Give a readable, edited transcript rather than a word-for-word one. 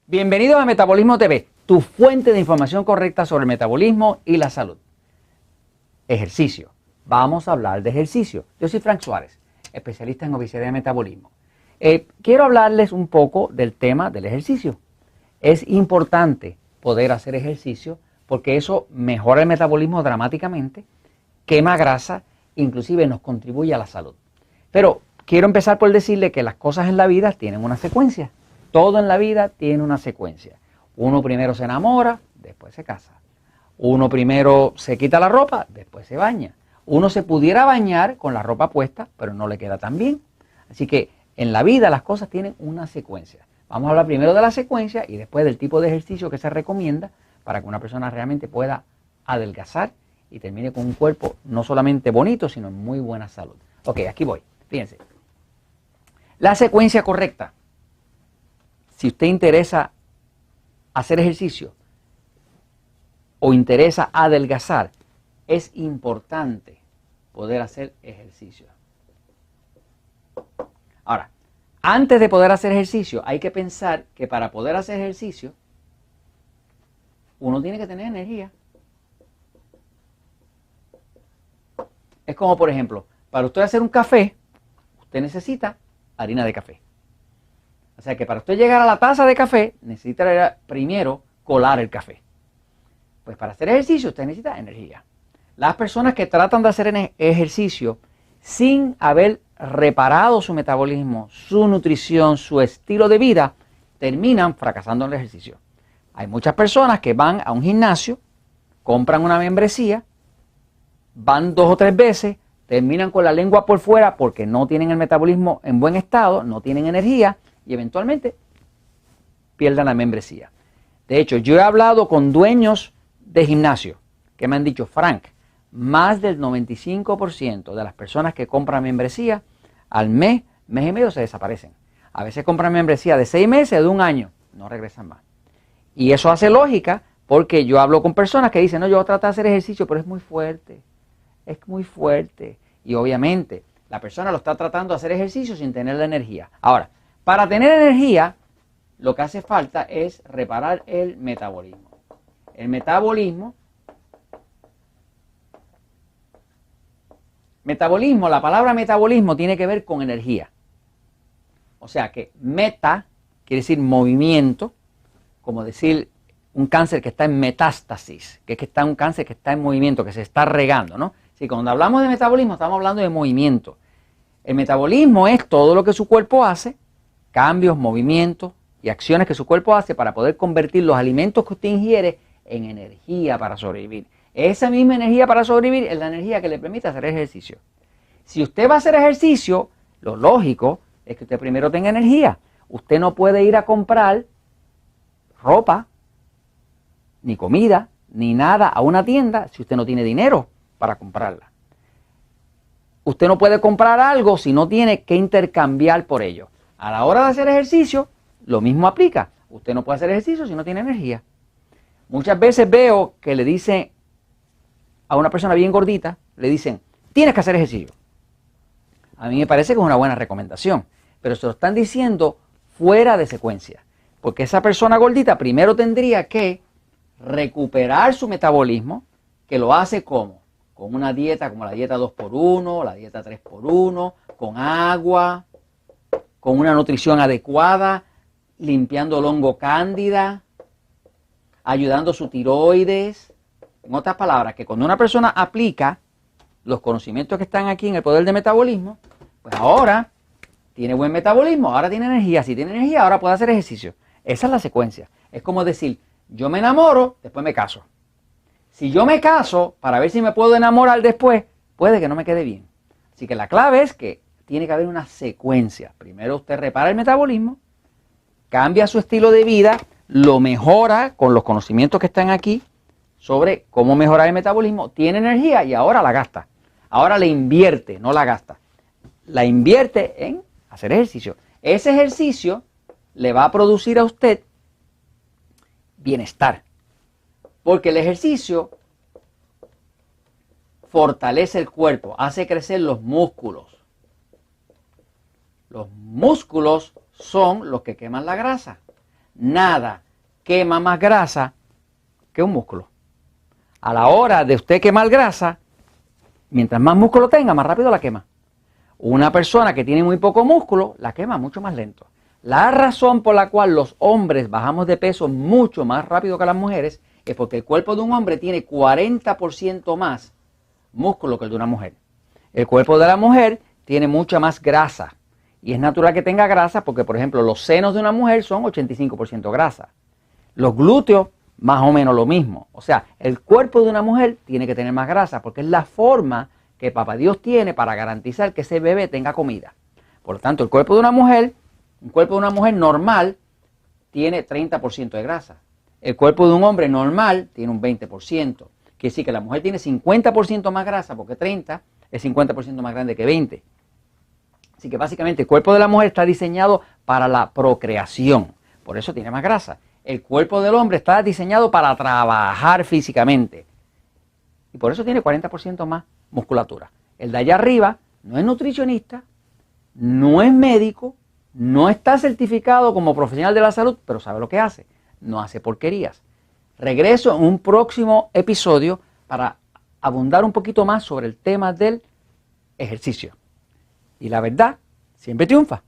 Bienvenidos a Metabolismo TV, tu fuente de información correcta sobre el metabolismo y la salud. Ejercicio. Vamos a hablar de ejercicio. Yo soy Frank Suárez, especialista en obesidad y metabolismo. Quiero hablarles un poco del tema del ejercicio. Es importante poder hacer ejercicio porque eso mejora el metabolismo dramáticamente, quema grasa, inclusive nos contribuye a la salud. Pero quiero empezar por decirle que las cosas en la vida tienen una secuencia. Todo en la vida tiene una secuencia. Uno primero se enamora, después se casa. Uno primero se quita la ropa, después se baña. Uno se pudiera bañar con la ropa puesta, pero no le queda tan bien. Así que en la vida las cosas tienen una secuencia. Vamos a hablar primero de la secuencia y después del tipo de ejercicio que se recomienda para que una persona realmente pueda adelgazar y termine con un cuerpo no solamente bonito, sino en muy buena salud. Ok, aquí voy. Fíjense. La secuencia correcta. Si usted interesa hacer ejercicio o interesa adelgazar, es importante poder hacer ejercicio. Ahora, antes de poder hacer ejercicio, hay que pensar que para poder hacer ejercicio, uno tiene que tener energía. Es como, por ejemplo, para usted hacer un café, usted necesita harina de café. O sea que para usted llegar a la taza de café, necesita primero colar el café. Pues para hacer ejercicio usted necesita energía. Las personas que tratan de hacer ejercicio sin haber reparado su metabolismo, su nutrición, su estilo de vida, terminan fracasando en el ejercicio. Hay muchas personas que van a un gimnasio, compran una membresía, van 2 o 3 veces, terminan con la lengua por fuera porque no tienen el metabolismo en buen estado, no tienen energía, y eventualmente pierdan la membresía. De hecho, yo he hablado con dueños de gimnasio que me han dicho, Frank, más del 95% de las personas que compran membresía al mes y medio se desaparecen. A veces compran membresía de 6 meses, de 1 año, no regresan más. Y eso hace lógica porque yo hablo con personas que dicen, no, yo voy a tratar de hacer ejercicio, pero es muy fuerte. Es muy fuerte. Y obviamente la persona lo está tratando de hacer ejercicio sin tener la energía. Ahora, para tener energía, lo que hace falta es reparar el metabolismo. El metabolismo, la palabra metabolismo tiene que ver con energía. O sea que meta quiere decir movimiento, como decir un cáncer que está en metástasis, que es que está un cáncer que está en movimiento, que se está regando, ¿no? Sí, cuando hablamos de metabolismo estamos hablando de movimiento. El metabolismo es todo lo que su cuerpo hace, cambios, movimientos y acciones que su cuerpo hace para poder convertir los alimentos que usted ingiere en energía para sobrevivir. Esa misma energía para sobrevivir es la energía que le permite hacer ejercicio. Si usted va a hacer ejercicio, lo lógico es que usted primero tenga energía. Usted no puede ir a comprar ropa, ni comida, ni nada a una tienda si usted no tiene dinero para comprarla. Usted no puede comprar algo si no tiene que intercambiar por ello. A la hora de hacer ejercicio, lo mismo aplica. Usted no puede hacer ejercicio si no tiene energía. Muchas veces veo que le dicen a una persona bien gordita, le dicen, tienes que hacer ejercicio. A mí me parece que es una buena recomendación, pero se lo están diciendo fuera de secuencia. Porque esa persona gordita primero tendría que recuperar su metabolismo, que lo hace ¿cómo? Con una dieta como la dieta 2x1, la dieta 3x1, con agua, con una nutrición adecuada, limpiando el hongo cándida, ayudando su tiroides. En otras palabras, que cuando una persona aplica los conocimientos que están aquí en el poder de metabolismo, pues ahora tiene buen metabolismo, ahora tiene energía. Si tiene energía, ahora puede hacer ejercicio. Esa es la secuencia. Es como decir, yo me enamoro, después me caso. Si yo me caso, para ver si me puedo enamorar después, puede que no me quede bien. Así que la clave es que tiene que haber una secuencia. Primero usted repara el metabolismo, cambia su estilo de vida, lo mejora con los conocimientos que están aquí sobre cómo mejorar el metabolismo, tiene energía y ahora la gasta. Ahora le invierte, no la gasta. La invierte en hacer ejercicio. Ese ejercicio le va a producir a usted bienestar. Porque el ejercicio fortalece el cuerpo, hace crecer los músculos. Los músculos son los que queman la grasa. nada quema más grasa que un músculo. A la hora de usted quemar grasa, mientras más músculo tenga, más rápido la quema. Una persona que tiene muy poco músculo, la quema mucho más lento. La razón por la cual los hombres bajamos de peso mucho más rápido que las mujeres es porque el cuerpo de un hombre tiene 40% más músculo que el de una mujer. El cuerpo de la mujer tiene mucha más grasa. Y es natural que tenga grasa porque, por ejemplo, los senos de una mujer son 85% grasa. Los glúteos, más o menos lo mismo. O sea, el cuerpo de una mujer tiene que tener más grasa porque es la forma que Papá Dios tiene para garantizar que ese bebé tenga comida. Por lo tanto, el cuerpo de una mujer, un cuerpo de una mujer normal, tiene 30% de grasa. El cuerpo de un hombre normal tiene un 20%. Quiere decir que la mujer tiene 50% más grasa porque 30 es 50% más grande que 20. Así que básicamente el cuerpo de la mujer está diseñado para la procreación. Por eso tiene más grasa. El cuerpo del hombre está diseñado para trabajar físicamente. Y por eso tiene 40% más musculatura. El de allá arriba no es nutricionista, no es médico, no está certificado como profesional de la salud, pero sabe lo que hace. No hace porquerías. Regreso en un próximo episodio para abundar un poquito más sobre el tema del ejercicio. Y la verdad siempre triunfa.